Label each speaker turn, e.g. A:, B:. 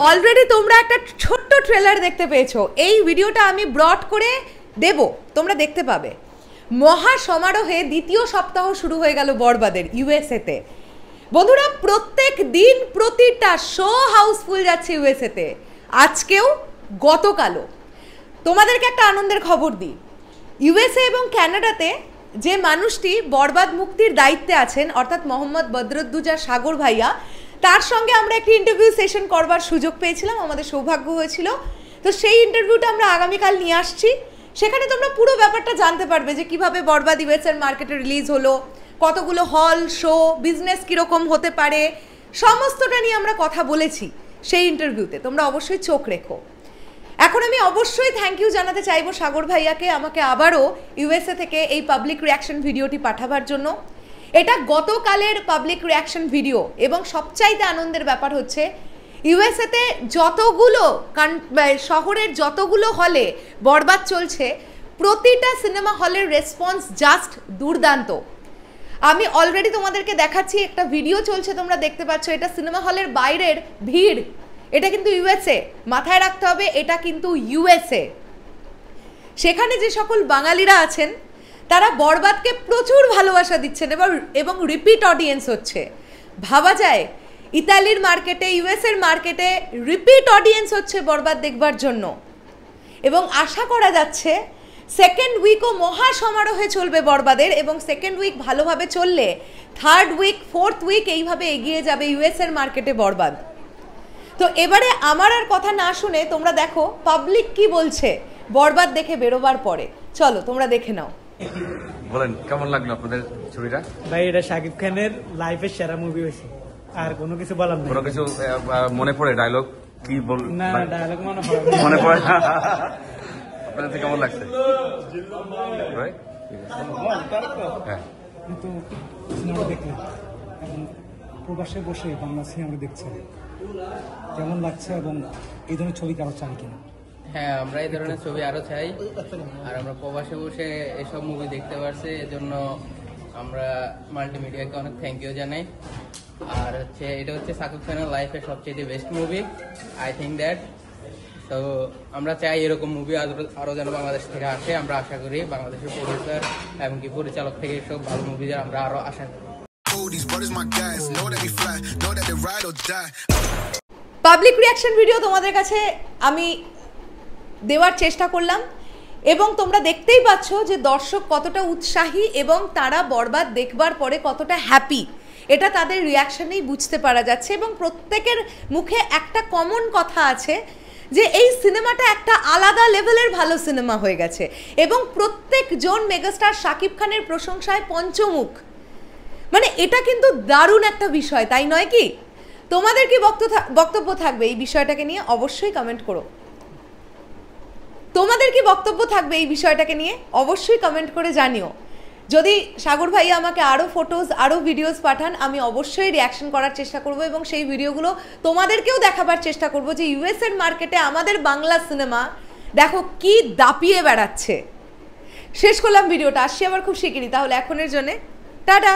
A: Already তোমরা একটা ছোট্ট ট্রেলার দেখতে পেয়েছো। এই ভিডিওটা আমি ব্রড করে দেব, তোমরা দেখতে পাবে। মহা সমারোহে দ্বিতীয় সপ্তাহ শুরু হয়ে গেল বরবাদের ইউএসএতে। বন্ধুরা, প্রত্যেক দিন প্রতিটা শো হাউসফুল যাচ্ছে ইউএসএতে, আজকেও গতকালও। তোমাদেরকে একটা আনন্দের খবর দিই, ইউএসএ এবং কানাডাতে যে মানুষটি বরবাদ মুক্তির দায়িত্বে আছেন, অর্থাৎ মোহাম্মদ বদরুদ্দোজা সাগর ভাইয়া, তার সঙ্গে আমরা একটি ইন্টারভিউ সেশন করবার সুযোগ পেয়েছিলাম, আমাদের সৌভাগ্য হয়েছিল। তো সেই ইন্টারভিউটা আমরা আগামীকাল নিয়ে আসছি। সেখানে তোমরা পুরো ব্যাপারটা জানতে পারবে যে কিভাবে বরবাদ ইউএসএর মার্কেটে রিলিজ হলো, কতগুলো হল শো, বিজনেস কীরকম হতে পারে, সমস্তটা নিয়ে আমরা কথা বলেছি সেই ইন্টারভিউতে। তোমরা অবশ্যই চোখ রেখো। এখন আমি অবশ্যই থ্যাংক ইউ জানাতে চাইবো সাগর ভাইয়াকে, আমাকে আবারও ইউএসএ থেকে এই পাবলিক রিয়াকশন ভিডিওটি পাঠাবার জন্য। এটা গতকালের পাবলিক রিয়াকশন ভিডিও, এবং সবচাইতে আনন্দের ব্যাপার হচ্ছে ইউএসএতে যতগুলো শহরের যতগুলো হলে বরবাদ চলছে, প্রতিটা সিনেমা হলের রেসপন্স জাস্ট দুর্দান্ত। আমি অলরেডি তোমাদেরকে দেখাচ্ছি, একটা ভিডিও চলছে, তোমরা দেখতে পাচ্ছ। এটা সিনেমা হলের বাইরের ভিড়, এটা কিন্তু ইউএসএ, মাথায় রাখতে হবে এটা কিন্তু ইউএসএ। সেখানে যে সকল বাঙালিরা আছেন তারা বরবাদকে প্রচুর ভালোবাসা দিচ্ছেন এবং রিপিট অডিয়েন্স হচ্ছে। ভাবা যায় ইতালির মার্কেটে, ইউএসএর মার্কেটে রিপিট অডিয়েন্স হচ্ছে বরবাদ দেখবার জন্য, এবং আশা করা যাচ্ছে সেকেন্ড উইকও মহা সমারোহে চলবে বরবাদের, এবং সেকেন্ড উইক ভালোভাবে চললে থার্ড উইক, ফোর্থ উইক এইভাবে এগিয়ে যাবে ইউএসএর মার্কেটে বরবাদ। তো এবারে আমার আর কথা না শুনে তোমরা দেখো পাবলিক কি বলছে বরবাদ দেখে বেরোবার পরে। চলো তোমরা দেখে নাও।
B: বলেন কেমন লাগলো আপনাদের ছবিটা?
C: ভাই, এটা শাকিব খানের লাইফের সেরা মুভি হয়েছে, আর কোনো কিছু বলার নেই।
B: কোনো কিছু মনে পড়ে? ডায়লগ কি বল?
C: না, ডায়লগ
B: মনে পড়ে না। আপনাদের কেমন লাগছে?
D: কিন্তু সিনেমা দেখলেন এবং প্রবাসে বসে বাংলা সিনেমা দেখছেন, কেমন লাগছে এবং এই ধরনের ছবি কারো চান কিনা?
E: হ্যাঁ, আমরা এই ধরনের ছবি আরো চাই, আর আমরা প্রবাসে বসে এসব মুভি দেখতে পারছি, এজন্য আমরা মাল্টিমিডিয়াকে অনেক থ্যাংক ইউ জানাই। আর হচ্ছে এটা হচ্ছে শাকিব খানের লাইফের সবচেয়ে best movie, I think that. তো আমরা চাই এরকম মুভি আরো যেন বাংলাদেশ থেকে আসে। আমরা আশা করি বাংলাদেশের প্রডিউসার এমনকি পরিচালক থেকে এসব ভালো মুভি আমরা আরো আশা করি।
A: পাবলিক রিয়াকশন ভিডিও তোমাদের কাছে আমি দেওয়ার চেষ্টা করলাম, এবং তোমরা দেখতেই পাচ্ছ যে দর্শক কতটা উৎসাহী এবং তারা বরবাদ দেখবার পরে কতটা হ্যাপি, এটা তাদের রিয়াকশনেই বুঝতে পারা যাচ্ছে। এবং প্রত্যেকের মুখে একটা কমন কথা আছে যে এই সিনেমাটা একটা আলাদা লেভেলের ভালো সিনেমা হয়ে গেছে, এবং প্রত্যেকজন মেগাস্টার শাকিব খানের প্রশংসায় পঞ্চমুখ। মানে এটা কিন্তু দারুণ একটা বিষয়, তাই নয় কি? তোমাদের কি বক্তব্য থাকবে এই বিষয়টাকে নিয়ে? অবশ্যই কমেন্ট করো। তোমাদের কি বক্তব্য থাকবে এই বিষয়টাকে নিয়ে? অবশ্যই কমেন্ট করে জানিও। যদি সাগর ভাইয়া আমাকে আরও ফটোজ, আরও ভিডিওস পাঠান, আমি অবশ্যই রিয়াকশন করার চেষ্টা করব, এবং সেই ভিডিওগুলো তোমাদেরকেও দেখাবার চেষ্টা করব যে ইউএসএর মার্কেটে আমাদের বাংলা সিনেমা দেখো কি দাপিয়ে বেড়াচ্ছে। শেষ করলাম ভিডিওটা, আসছি আবার খুব শিগগিরই। তাহলে এখনের জন্যে টাটা।